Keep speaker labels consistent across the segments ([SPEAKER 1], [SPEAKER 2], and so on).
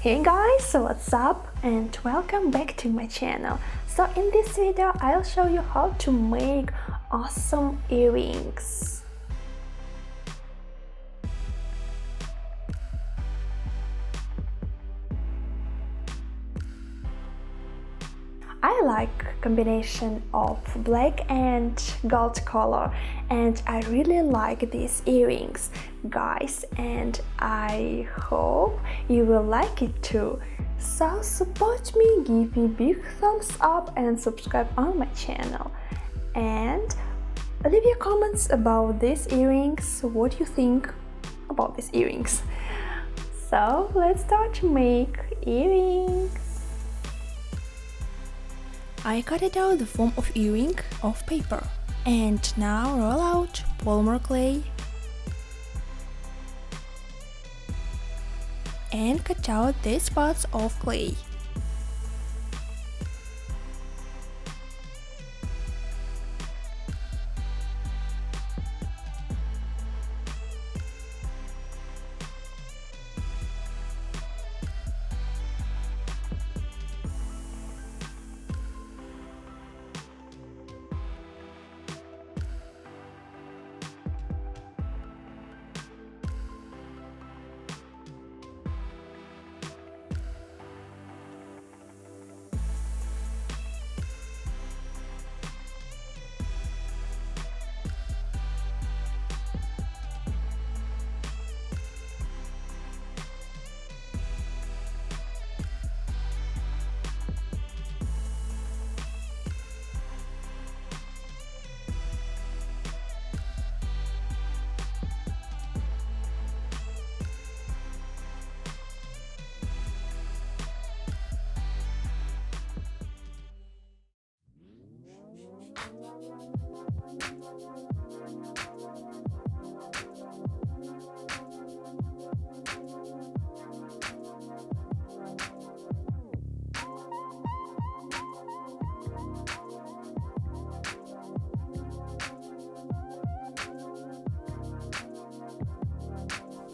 [SPEAKER 1] Hey guys, what's up and welcome back to my channel. So in this video I'll show you how to make awesome earrings. I like combination of black and gold color and I really like these earrings, guys, and I hope you will like it too. So support me, give me big thumbs up and subscribe on my channel. And leave your comments about these earrings, what you think about these earrings. So let's start to make earrings.
[SPEAKER 2] I cut it out the form of earring of paper and now roll out polymer clay and cut out these parts of clay.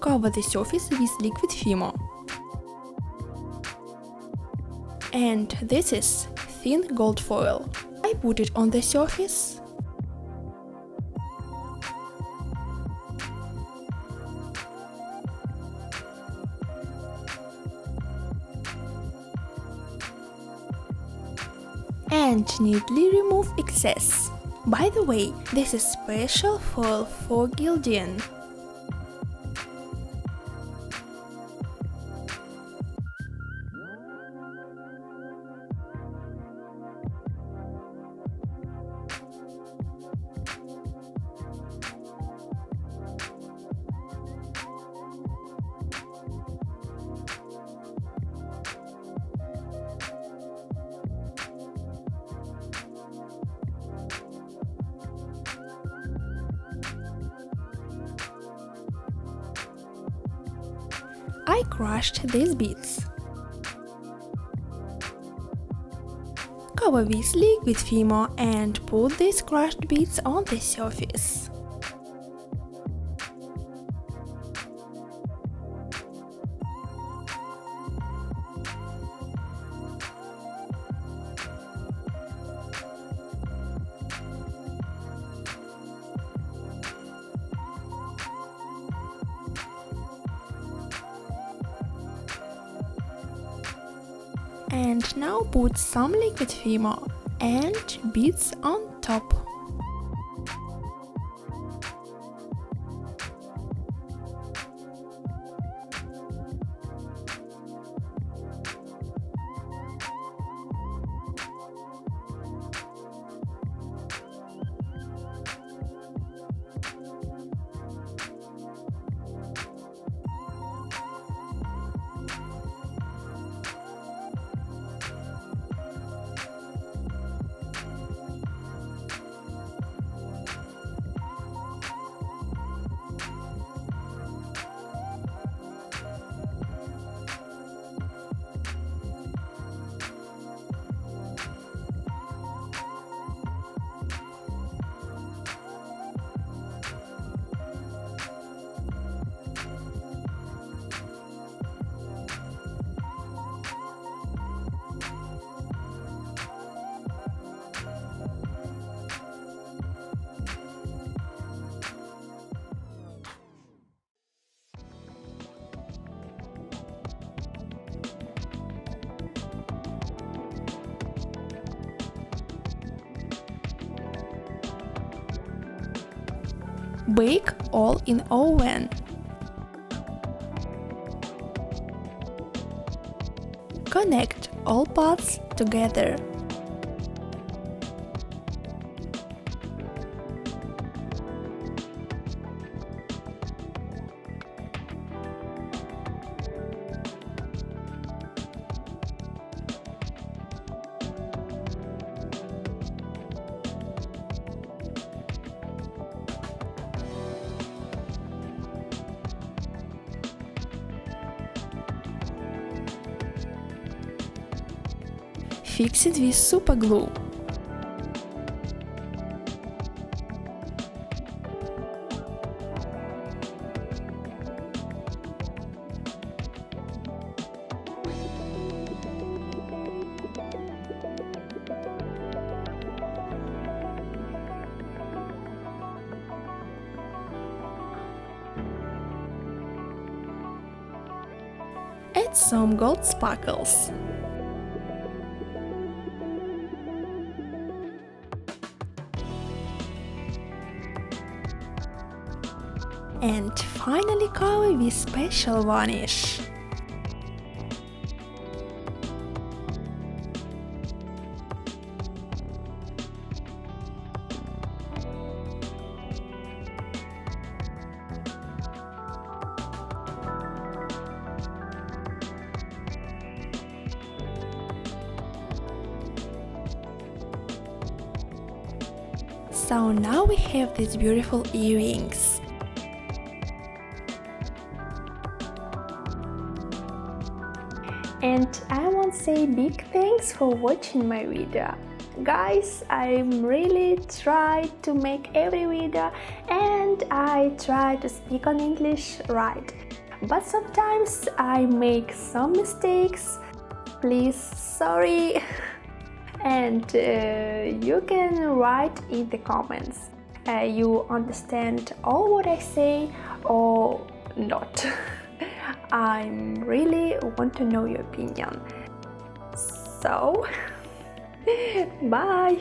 [SPEAKER 2] Cover the surface with liquid Fimo. And this is thin gold foil. I put it on the surface. And neatly remove excess. By the way, this is special foil for gilding. I crushed these beads. Cover with liquid Fimo and put these crushed beads on the surface. And now put some liquid Fimo and beads on top. Bake all in oven. Connect all parts together. Fix it with super glue. Add some gold sparkles. And finally cover with special varnish. So now we have these beautiful earrings.
[SPEAKER 1] And I want to say big thanks for watching my video. Guys, I really try to make every video and I try to speak on English right. But sometimes I make some mistakes. Please, sorry. And you can write in the comments. You understand all what I say or not. I really want to know your opinion. So, bye!